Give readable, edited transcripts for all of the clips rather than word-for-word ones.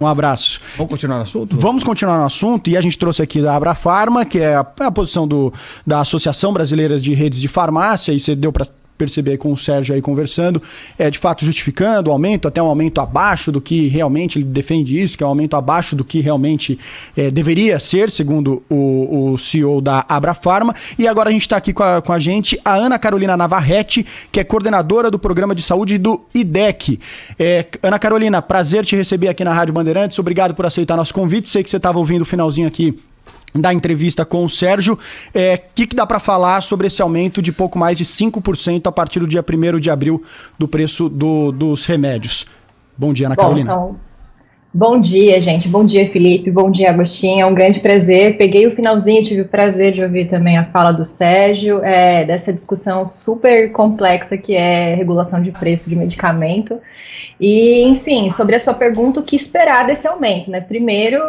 Um abraço. Vamos continuar no assunto? Vamos continuar no assunto, e a gente trouxe aqui da Abrafarma, que é a posição da Associação Brasileira de Redes de Farmácia, e você deu para perceber com o Sérgio aí conversando, de fato justificando o aumento, até um aumento abaixo do que realmente ele defende isso, que é um aumento abaixo do que realmente deveria ser, segundo o CEO da Abrafarma. E agora a gente está aqui com a gente a Ana Carolina Navarrete, que é coordenadora do Programa de Saúde do IDEC. Ana Carolina, prazer te receber aqui na Rádio Bandeirantes, obrigado por aceitar nosso convite, sei que você estava ouvindo o finalzinho aqui da entrevista com o Sérgio. Que dá para falar sobre esse aumento de pouco mais de 5% a partir do dia 1º de abril do preço dos remédios? Bom dia, Ana Carolina. Então, bom dia, gente. Bom dia, Felipe. Bom dia, Agostinho. É um grande prazer. Peguei o finalzinho, tive o prazer de ouvir também a fala do Sérgio, dessa discussão super complexa que é regulação de preço de medicamento. E, enfim, sobre a sua pergunta, o que esperar desse aumento, né? Primeiro,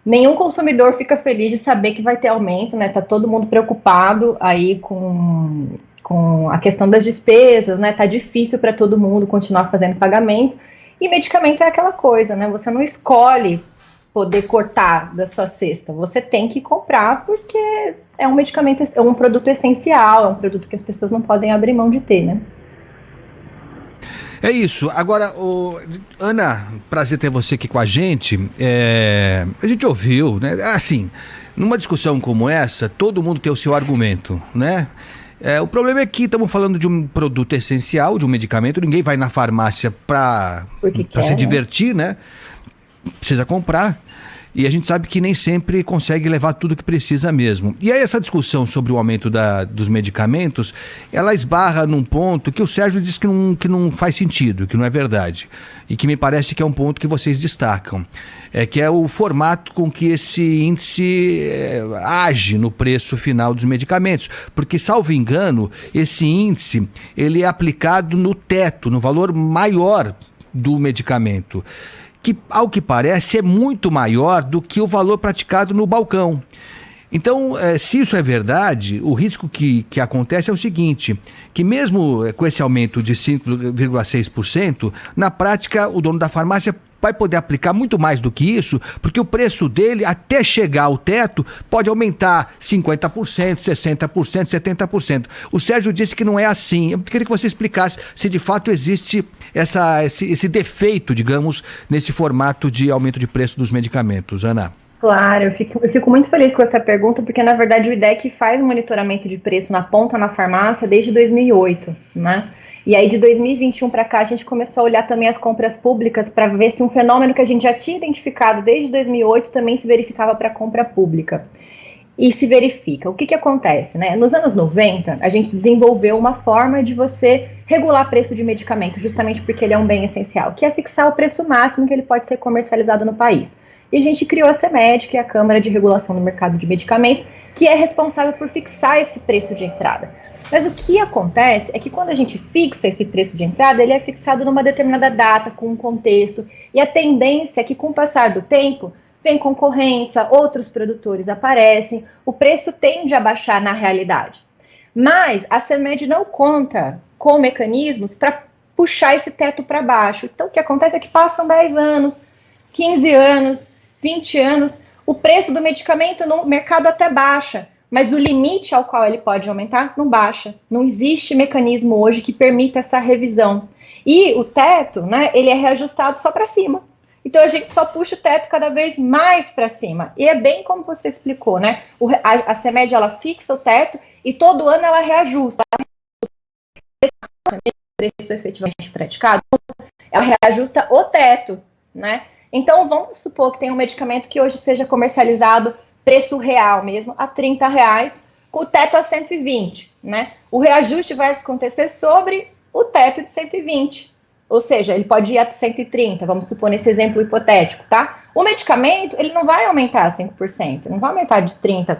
nenhum consumidor fica feliz de saber que vai ter aumento, né? Tá todo mundo preocupado aí com a questão das despesas, né? Tá difícil para todo mundo continuar fazendo pagamento. E medicamento é aquela coisa, né? Você não escolhe poder cortar da sua cesta. Você tem que comprar porque é um medicamento, é um produto essencial, é um produto que as pessoas não podem abrir mão de ter, né? É isso. Agora, Ana, prazer ter você aqui com a gente. A gente ouviu, né? Assim, numa discussão como essa, todo mundo tem o seu argumento, né? O problema é que estamos falando de um produto essencial, de um medicamento. Ninguém vai na farmácia para se divertir, né? Precisa comprar. E a gente sabe que nem sempre consegue levar tudo que precisa mesmo. E aí essa discussão sobre o aumento dos medicamentos, ela esbarra num ponto que o Sérgio disse que não faz sentido, que não é verdade. E que me parece que é um ponto que vocês destacam. Que é o formato com que esse índice age no preço final dos medicamentos. Porque, salvo engano, esse índice ele é aplicado no teto, no valor maior do medicamento, que, ao que parece, é muito maior do que o valor praticado no balcão. Então, se isso é verdade, o risco que acontece é o seguinte, que mesmo com esse aumento de 5,6%, na prática, o dono da farmácia vai poder aplicar muito mais do que isso, porque o preço dele, até chegar ao teto, pode aumentar 50%, 60%, 70%. O Sérgio disse que não é assim. Eu queria que você explicasse se de fato existe esse defeito, digamos, nesse formato de aumento de preço dos medicamentos. Ana? Claro, eu fico muito feliz com essa pergunta, porque na verdade o IDEC faz monitoramento de preço na ponta na farmácia desde 2008, né? E aí de 2021 para cá a gente começou a olhar também as compras públicas para ver se um fenômeno que a gente já tinha identificado desde 2008 também se verificava para a compra pública. E se verifica. O que acontece, né? Nos anos 90, a gente desenvolveu uma forma de você regular preço de medicamento, justamente porque ele é um bem essencial, que é fixar o preço máximo que ele pode ser comercializado no país. E a gente criou a CMED, que é a Câmara de Regulação do Mercado de Medicamentos, que é responsável por fixar esse preço de entrada. Mas o que acontece é que quando a gente fixa esse preço de entrada, ele é fixado numa determinada data, com um contexto, e a tendência é que com o passar do tempo, vem concorrência, outros produtores aparecem, o preço tende a baixar na realidade. Mas a CMED não conta com mecanismos para puxar esse teto para baixo. Então o que acontece é que passam 10 anos, 15 anos, 20 anos, o preço do medicamento no mercado até baixa, mas o limite ao qual ele pode aumentar não baixa. Não existe mecanismo hoje que permita essa revisão. E o teto, né, ele é reajustado só para cima. Então a gente só puxa o teto cada vez mais para cima. E é bem como você explicou, né? A CMED, ela fixa o teto e todo ano ela reajusta. O preço efetivamente praticado, ela reajusta o teto, né? Então vamos supor que tem um medicamento que hoje seja comercializado preço real mesmo, a R$30, com o teto a 120, né? O reajuste vai acontecer sobre o teto de 120. Ou seja, ele pode ir a 130, vamos supor nesse exemplo hipotético, tá? O medicamento, ele não vai aumentar 5%, não vai aumentar de 30%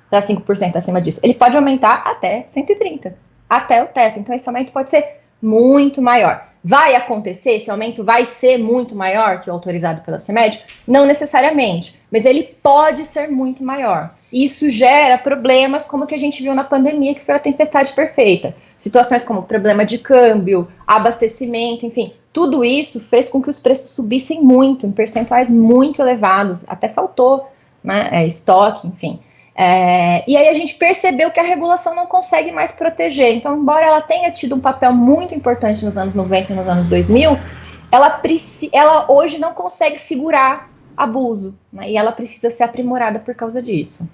para 5% acima disso. Ele pode aumentar até 130%, até o teto. Então, esse aumento pode ser muito maior. Vai acontecer? Esse aumento vai ser muito maior que o autorizado pela CMED? Não necessariamente, mas ele pode ser muito maior. Isso gera problemas como o que a gente viu na pandemia, que foi a tempestade perfeita. Situações como problema de câmbio, abastecimento, enfim, tudo isso fez com que os preços subissem muito, em percentuais muito elevados, até faltou, né, estoque, enfim. E aí a gente percebeu que a regulação não consegue mais proteger. Então, embora ela tenha tido um papel muito importante nos anos 90 e nos anos 2000, ela hoje não consegue segurar abuso, né, e ela precisa ser aprimorada por causa disso.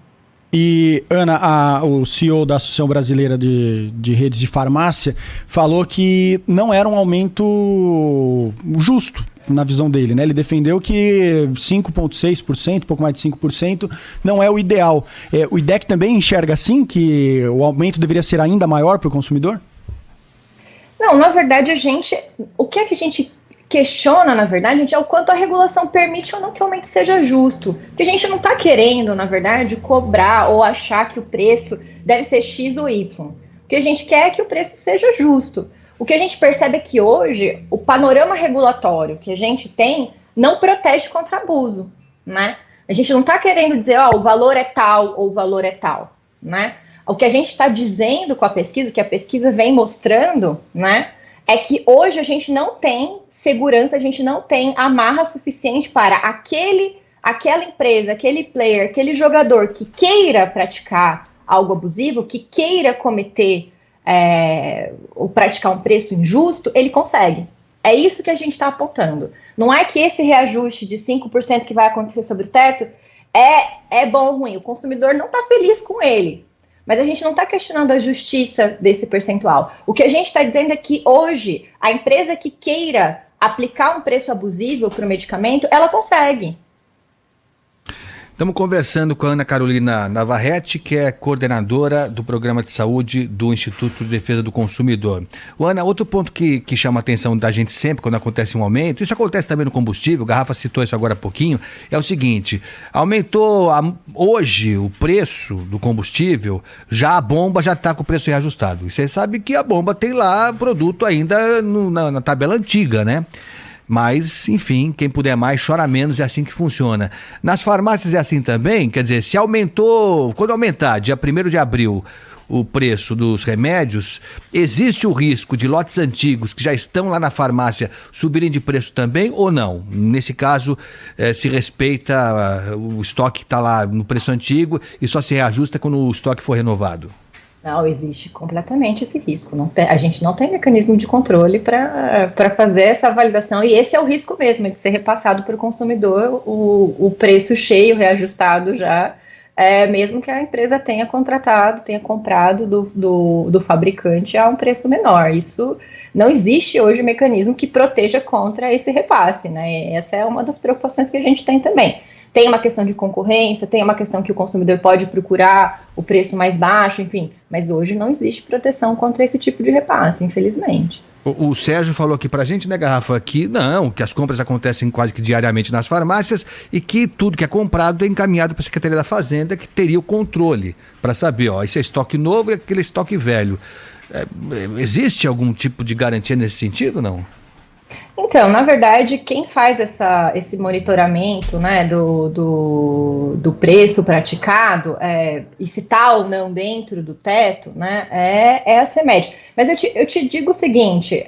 E, Ana, o CEO da Associação Brasileira de Redes de Farmácia falou que não era um aumento justo, na visão dele, né? Ele defendeu que 5,6%, pouco mais de 5%, não é o ideal. O IDEC também enxerga assim, que o aumento deveria ser ainda maior para o consumidor? Não, na verdade, o que é que a gente questiona, na verdade, gente, é o quanto a regulação permite ou não que o aumento seja justo. Porque a gente não está querendo, na verdade, cobrar ou achar que o preço deve ser X ou Y. O que a gente quer é que o preço seja justo. O que a gente percebe é que hoje, o panorama regulatório que a gente tem não protege contra abuso, né? A gente não está querendo dizer, o valor é tal ou o valor é tal, né? O que a gente está dizendo com a pesquisa, o que a pesquisa vem mostrando, né, é que hoje a gente não tem segurança, a gente não tem amarra suficiente para aquela empresa, aquele player, aquele jogador que queira praticar algo abusivo, que queira cometer ou praticar um preço injusto, ele consegue. É isso que a gente está apontando. Não é que esse reajuste de 5% que vai acontecer sobre o teto é bom ou ruim. O consumidor não está feliz com ele. Mas a gente não está questionando a justiça desse percentual. O que a gente está dizendo é que hoje, a empresa que queira aplicar um preço abusivo para o medicamento, ela consegue. Estamos conversando com a Ana Carolina Navarrete, que é coordenadora do Programa de Saúde do Instituto de Defesa do Consumidor. Ana, outro ponto que chama a atenção da gente sempre quando acontece um aumento, isso acontece também no combustível, o Garrafa citou isso agora há pouquinho, é o seguinte, aumentou hoje o preço do combustível, já a bomba já está com o preço reajustado. E você sabe que a bomba tem lá produto ainda na tabela antiga, né? Mas, enfim, quem puder mais, chora menos, é assim que funciona. Nas farmácias é assim também? Quer dizer, se aumentou, quando aumentar, dia 1º de abril, o preço dos remédios, existe o risco de lotes antigos que já estão lá na farmácia subirem de preço também ou não? Nesse caso, se respeita o estoque que está lá no preço antigo e só se reajusta quando o estoque for renovado? Não, existe completamente esse risco. A gente não tem mecanismo de controle para fazer essa validação, e esse é o risco mesmo, de ser repassado para o consumidor o preço cheio, reajustado já, mesmo que a empresa tenha comprado do fabricante a um preço menor. Isso não existe hoje mecanismo que proteja contra esse repasse, né? Essa é uma das preocupações que a gente tem também. Tem uma questão de concorrência, tem uma questão que o consumidor pode procurar o preço mais baixo, enfim. Mas hoje não existe proteção contra esse tipo de repasse, infelizmente. O Sérgio falou aqui pra gente, né, Garrafa, que as compras acontecem quase que diariamente nas farmácias e que tudo que é comprado é encaminhado para a Secretaria da Fazenda, que teria o controle para saber, esse é estoque novo e aquele estoque velho. Existe algum tipo de garantia nesse sentido, não? Então, na verdade, quem faz esse monitoramento, né, do preço praticado, e se está ou não dentro do teto, né, é a CMED. Mas eu te digo o seguinte,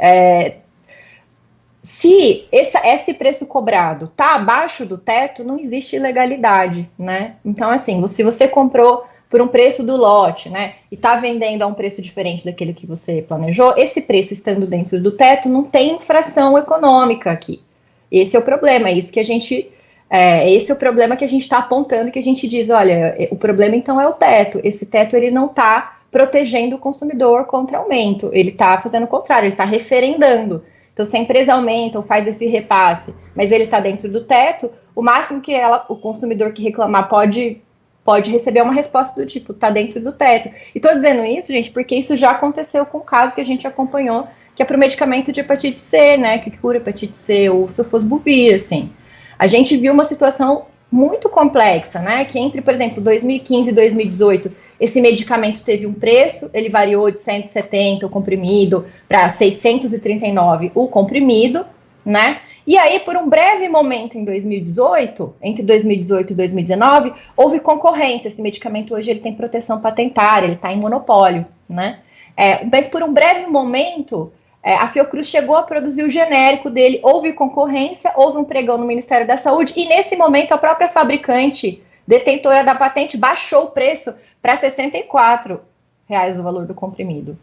se esse preço cobrado está abaixo do teto, não existe ilegalidade, né? Então, assim, se você comprou por um preço do lote, né, e está vendendo a um preço diferente daquele que você planejou, esse preço estando dentro do teto não tem infração econômica aqui. Esse é o problema, esse é o problema que a gente está apontando, que a gente diz, olha, o problema então é o teto. Esse teto ele não está protegendo o consumidor contra aumento, ele está fazendo o contrário, ele está referendando. Então, se a empresa aumenta ou faz esse repasse, mas ele está dentro do teto, o máximo que o consumidor que reclamar pode receber uma resposta do tipo, tá dentro do teto. E tô dizendo isso, gente, porque isso já aconteceu com o caso que a gente acompanhou, que é pro medicamento de hepatite C, né, que cura hepatite C, ou sofosbuvir, assim. A gente viu uma situação muito complexa, né, que entre, por exemplo, 2015 e 2018, esse medicamento teve um preço, ele variou de 170 o comprimido para 639 o comprimido, né? E aí, por um breve momento em 2018, entre 2018 e 2019, houve concorrência. Esse medicamento hoje ele tem proteção patentária, ele está em monopólio, né? Mas por um breve momento, a Fiocruz chegou a produzir o genérico dele, houve concorrência, houve um pregão no Ministério da Saúde, e nesse momento a própria fabricante, detentora da patente, baixou o preço para R$ 64 o valor do comprimido,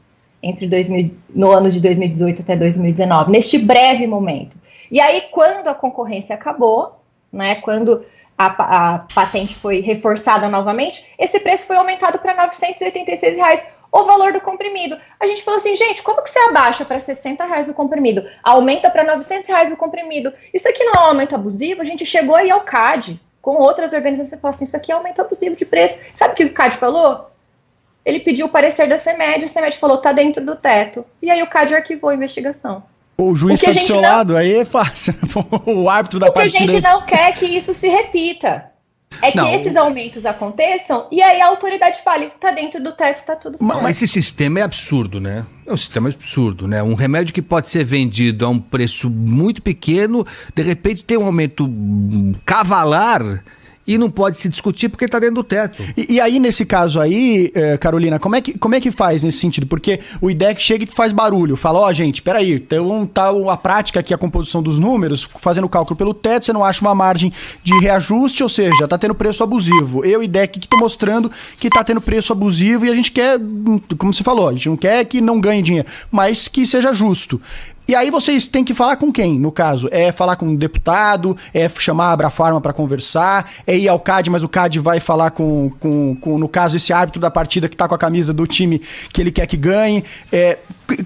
no ano de 2018 até 2019, neste breve momento. E aí, quando a concorrência acabou, né, quando a patente foi reforçada novamente, esse preço foi aumentado para R$ 986, o valor do comprimido. A gente falou assim, gente, como que você abaixa para R$ 60 o comprimido? Aumenta para R$ 900 o comprimido. Isso aqui não é um aumento abusivo? A gente chegou aí ao CAD, com outras organizações, e falou assim, isso aqui é aumento abusivo de preço. Sabe o que o CAD falou? Ele pediu o parecer da CEMED, a CEMED falou, tá dentro do teto. E aí o CAD arquivou a investigação. O juiz está do seu lado, aí é fácil. O árbitro da partida. O que a gente não quer é que isso se repita. É que esses aumentos aconteçam e aí a autoridade fale, tá dentro do teto, tá tudo certo. Mas esse sistema é absurdo, né? É um sistema absurdo, né? Um remédio que pode ser vendido a um preço muito pequeno, de repente tem um aumento cavalar e não pode se discutir porque está dentro do teto. E aí, nesse caso aí, Carolina, como é que faz nesse sentido? Porque o IDEC chega e faz barulho, fala, ó, gente, peraí, então tá a prática aqui, a composição dos números, fazendo o cálculo pelo teto, você não acha uma margem de reajuste, ou seja, tá tendo preço abusivo. Eu, IDEC, que tô mostrando que tá tendo preço abusivo e a gente quer, como você falou, a gente não quer que não ganhe dinheiro, mas que seja justo. E aí vocês têm que falar com quem, no caso? É falar com um deputado? É chamar a Abrafarma para conversar? É ir ao CAD, mas o CAD vai falar com no caso, esse árbitro da partida que tá com a camisa do time que ele quer que ganhe?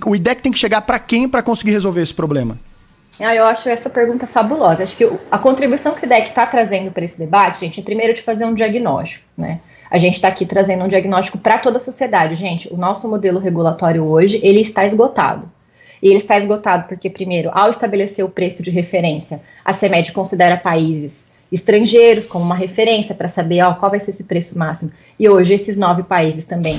O IDEC tem que chegar para quem para conseguir resolver esse problema? Eu acho essa pergunta fabulosa. Acho que a contribuição que o IDEC está trazendo para esse debate, gente, é primeiro de fazer um diagnóstico, né? A gente está aqui trazendo um diagnóstico para toda a sociedade. Gente, o nosso modelo regulatório hoje, ele está esgotado. E ele está esgotado porque, primeiro, ao estabelecer o preço de referência, a CEMED considera países estrangeiros como uma referência para saber qual vai ser esse preço máximo. E hoje, esses 9 países também,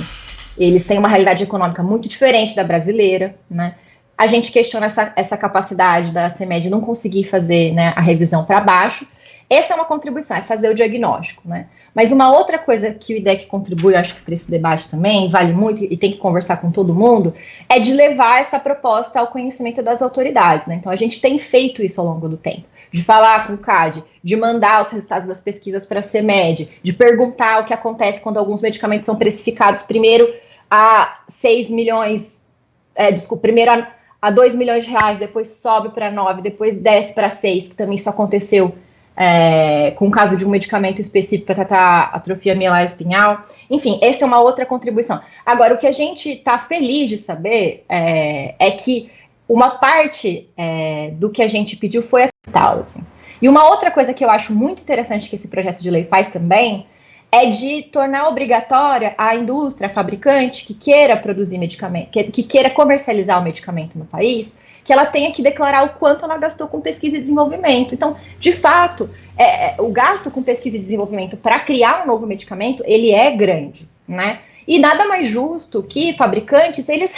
eles têm uma realidade econômica muito diferente da brasileira, né? A gente questiona essa capacidade da CEMED não conseguir fazer, né, a revisão para baixo. Essa é uma contribuição, é fazer o diagnóstico, né? Mas uma outra coisa que o IDEC contribui, acho que para esse debate também, vale muito e tem que conversar com todo mundo, é de levar essa proposta ao conhecimento das autoridades, né? Então a gente tem feito isso ao longo do tempo, de falar com o CAD, de mandar os resultados das pesquisas para a CEMED, de perguntar o que acontece quando alguns medicamentos são precificados primeiro a 6 milhões, primeiro a 2 milhões de reais, depois sobe para 9, depois desce para 6, que também isso aconteceu com o caso de um medicamento específico para tratar atrofia mielar espinhal. Enfim, essa é uma outra contribuição. Agora, o que a gente está feliz de saber é que uma parte do que a gente pediu foi a capital, assim. E uma outra coisa que eu acho muito interessante que esse projeto de lei faz também é de tornar obrigatória a indústria, a fabricante que queira produzir medicamento, que queira comercializar o medicamento no país, que ela tenha que declarar o quanto ela gastou com pesquisa e desenvolvimento. Então, de fato, o gasto com pesquisa e desenvolvimento para criar um novo medicamento, ele é grande, né? E nada mais justo que fabricantes, eles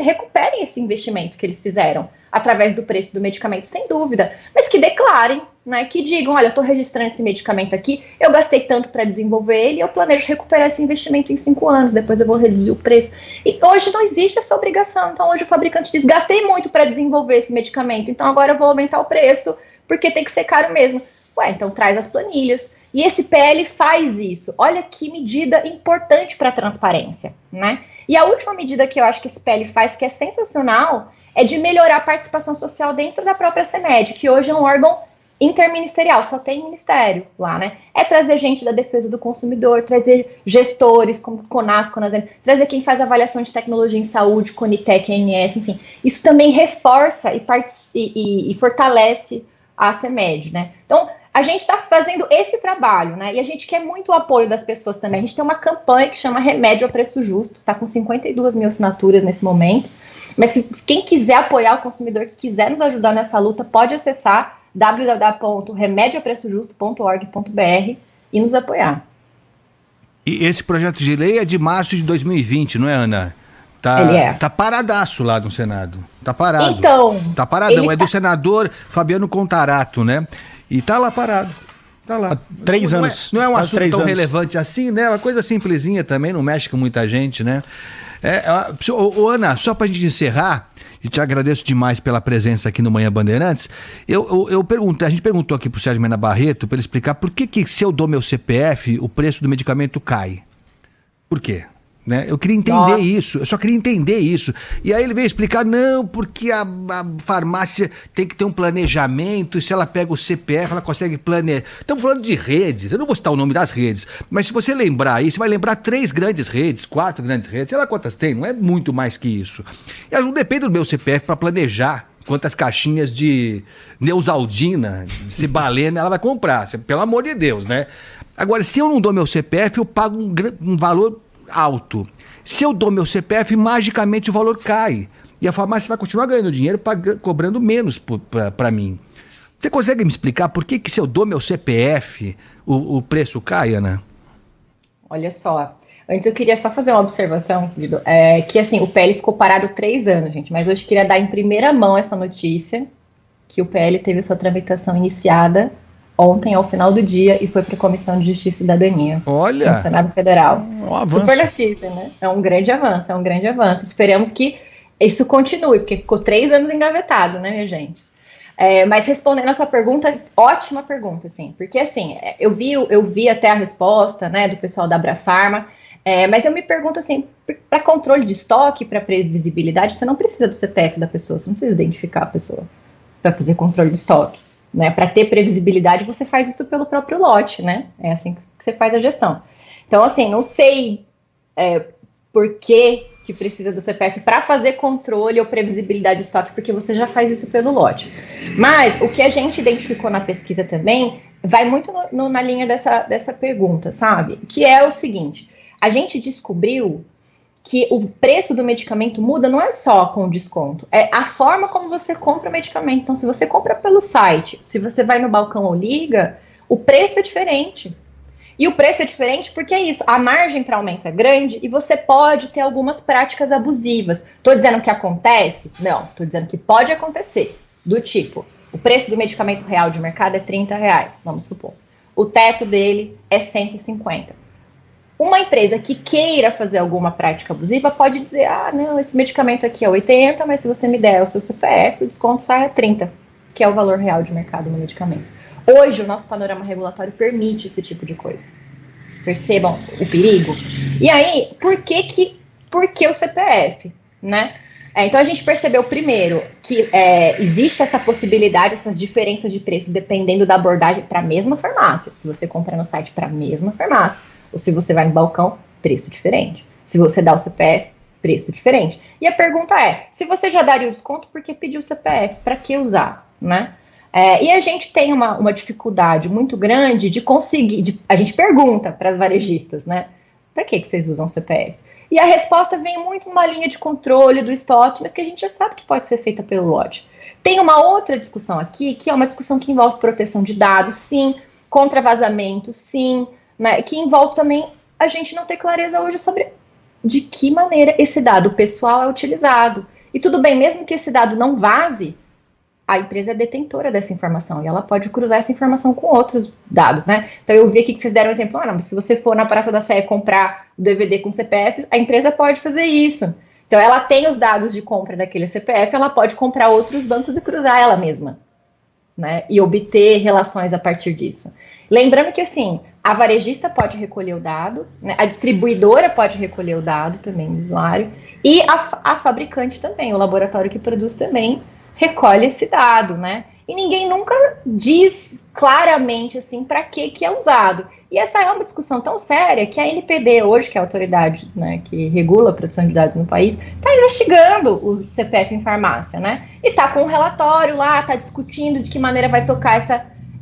recuperem esse investimento que eles fizeram através do preço do medicamento, sem dúvida, mas que declarem, né, que digam, olha, eu estou registrando esse medicamento aqui, eu gastei tanto para desenvolver ele, eu planejo recuperar esse investimento em 5 anos, depois eu vou reduzir o preço. E hoje não existe essa obrigação, então hoje o fabricante diz, gastei muito para desenvolver esse medicamento, então agora eu vou aumentar o preço, porque tem que ser caro mesmo. Ué, então traz as planilhas. E esse PL faz isso. Olha que medida importante para a transparência, né? E a última medida que eu acho que esse PL faz, que é sensacional, é de melhorar a participação social dentro da própria CEMED, que hoje é um órgão interministerial, só tem ministério lá, né? É trazer gente da defesa do consumidor, trazer gestores como CONAS, CONASEM, trazer quem faz avaliação de tecnologia em saúde, CONITEC, ANS, enfim. Isso também reforça e fortalece a CEMED, né? Então, a gente está fazendo esse trabalho, né? E a gente quer muito o apoio das pessoas também. A gente tem uma campanha que chama Remédio a Preço Justo, está com 52 mil assinaturas nesse momento. Mas se quem quiser apoiar o consumidor, que quiser nos ajudar nessa luta, pode acessar www.remedioapreçojusto.org.br e nos apoiar. E esse projeto de lei é de março de 2020, não é, Ana? Ele é. Tá paradaço lá no Senado. Tá parado. Então. Tá paradão. É do senador Fabiano Contarato, né? E tá lá parado. Tá lá. 3 anos. Não é um assunto tão relevante assim, né? Uma coisa simplesinha também, não mexe com muita gente, né? Ana, só pra gente encerrar, e te agradeço demais pela presença aqui no Manhã Bandeirantes. A gente perguntou aqui pro Sérgio Mena Barreto para ele explicar por que se eu dou meu CPF, o preço do medicamento cai. Por quê? Né? Eu queria entender isso, eu só queria entender isso. E aí ele veio explicar, não, porque a farmácia tem que ter um planejamento, e se ela pega o CPF, ela consegue planejar. Estamos falando de redes, eu não vou citar o nome das redes, mas se você lembrar aí, você vai lembrar 3 grandes redes, 4 grandes redes, sei lá quantas tem, não é muito mais que isso. E elas não dependem do meu CPF para planejar quantas caixinhas de Neosaldina, de Cibalena ela vai comprar, pelo amor de Deus, né? Agora, se eu não dou meu CPF, eu pago um valor alto. Se eu dou meu CPF, magicamente o valor cai. E a farmácia vai continuar ganhando dinheiro, cobrando menos para mim. Você consegue me explicar por que se eu dou meu CPF, o preço cai, Ana? Olha só. Antes eu queria só fazer uma observação, Guido, que assim, o PL ficou parado 3 anos, gente, mas hoje eu queria dar em primeira mão essa notícia, que o PL teve sua tramitação iniciada ontem, ao final do dia, e foi para a Comissão de Justiça e Cidadania. Olha! No Senado Federal. Um avanço. Super notícia, né? É um grande avanço. Esperamos que isso continue, porque ficou 3 anos engavetado, né, minha gente? Mas respondendo a sua pergunta, ótima pergunta, assim, porque assim, eu vi até a resposta, né, do pessoal da Abrafarma, mas eu me pergunto assim, para controle de estoque, para previsibilidade, você não precisa do CPF da pessoa, você não precisa identificar a pessoa para fazer controle de estoque. Né, para ter previsibilidade, você faz isso pelo próprio lote, né? É assim que você faz a gestão. Então, assim, não sei por que precisa do CPF para fazer controle ou previsibilidade de estoque, porque você já faz isso pelo lote. Mas o que a gente identificou na pesquisa também vai muito na linha dessa pergunta, sabe? Que é o seguinte, a gente descobriu que o preço do medicamento muda não é só com o desconto, é a forma como você compra o medicamento. Então, se você compra pelo site, se você vai no balcão ou liga, o preço é diferente. E o preço é diferente porque é isso, a margem para aumento é grande e você pode ter algumas práticas abusivas. Estou dizendo que acontece? Não, estou dizendo que pode acontecer. Do tipo, o preço do medicamento real de mercado é R$30, vamos supor. O teto dele é 150. Uma empresa que queira fazer alguma prática abusiva pode dizer, não, esse medicamento aqui é 80, mas se você me der o seu CPF, o desconto sai a 30, que é o valor real de mercado do medicamento. Hoje, o nosso panorama regulatório permite esse tipo de coisa. Percebam o perigo? E aí, por que o CPF, né? Então, a gente percebeu, primeiro, que existe essa possibilidade, essas diferenças de preços, dependendo da abordagem para a mesma farmácia. Se você compra no site para a mesma farmácia, ou se você vai no balcão, preço diferente. Se você dá o CPF, preço diferente. E a pergunta é, se você já daria o desconto, por que pedir o CPF? Para que usar, né? E a gente tem uma dificuldade muito grande de conseguir... a gente pergunta para as varejistas, né? Para que vocês usam o CPF? E a resposta vem muito numa linha de controle do estoque, mas que a gente já sabe que pode ser feita pelo lote. Tem uma outra discussão aqui, que é uma discussão que envolve proteção de dados, sim, contra vazamento, sim, né, que envolve também a gente não ter clareza hoje sobre de que maneira esse dado pessoal é utilizado. E tudo bem, mesmo que esse dado não vaze, a empresa é detentora dessa informação e ela pode cruzar essa informação com outros dados, né? Então eu vi aqui que vocês deram um exemplo, mas se você for na Praça da Sé comprar o DVD com CPF, a empresa pode fazer isso. Então ela tem os dados de compra daquele CPF, ela pode comprar outros bancos e cruzar ela mesma, né? E obter relações a partir disso. Lembrando que, assim, a varejista pode recolher o dado, né? A distribuidora pode recolher o dado também do usuário, e a fabricante também, o laboratório que produz também recolhe esse dado, né? E ninguém nunca diz claramente, assim, para que é usado. E essa é uma discussão tão séria que a NPD hoje, que é a autoridade, né, que regula a produção de dados no país, está investigando o uso de CPF em farmácia, né? E está com um relatório lá, está discutindo de que maneira vai tocar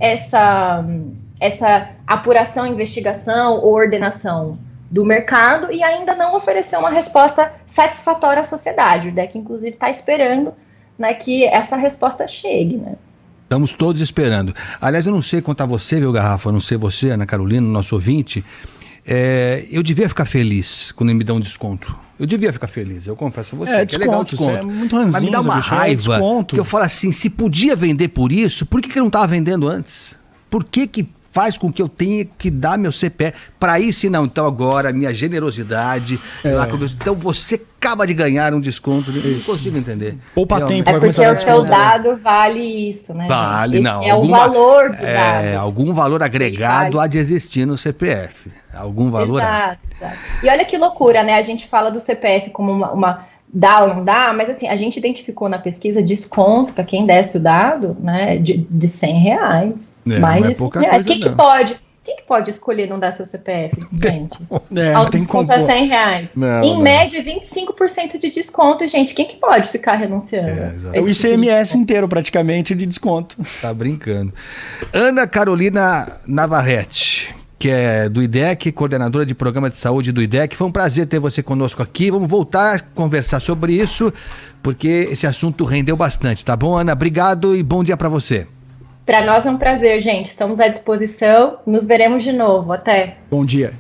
essa apuração, investigação ou ordenação do mercado e ainda não ofereceu uma resposta satisfatória à sociedade. O IDEC, inclusive, está esperando, né, que essa resposta chegue, né? Estamos todos esperando. Aliás, eu não sei quanto a você, viu, Garrafa? Eu não sei você, Ana Carolina, nosso ouvinte. Eu devia ficar feliz quando me dão um desconto. Eu devia ficar feliz, eu confesso a você. Que é legal o desconto. É muito ranzinho, mas me dá uma raiva, que eu falo assim, se podia vender por isso, por que eu não estava vendendo antes? Por que faz com que eu tenha que dar meu CPF para isso? Não, então agora, minha generosidade. Então você acaba de ganhar um desconto. Não consigo entender. Poupa tempo. É porque o seu dado vale isso, né? Vale, gente? não. Esse é o valor do dado. Algum valor agregado há de existir no CPF. Algum valor. Exato. E olha que loucura, né? A gente fala do CPF como uma dá ou não dá, mas assim, a gente identificou na pesquisa desconto para quem desse o dado, né, de R$100. Mais de R$100. Quem que pode escolher não dar seu CPF, gente? O desconto é R$100. Em média, 25% de desconto, gente. Quem que pode ficar renunciando? É o ICMS inteiro, praticamente, de desconto. Tá brincando. Ana Carolina Navarrete, que é do IDEC, coordenadora de programa de saúde do IDEC. Foi um prazer ter você conosco aqui. Vamos voltar a conversar sobre isso, porque esse assunto rendeu bastante, tá bom, Ana? Obrigado e bom dia para você. Para nós é um prazer, gente. Estamos à disposição. Nos veremos de novo. Até. Bom dia.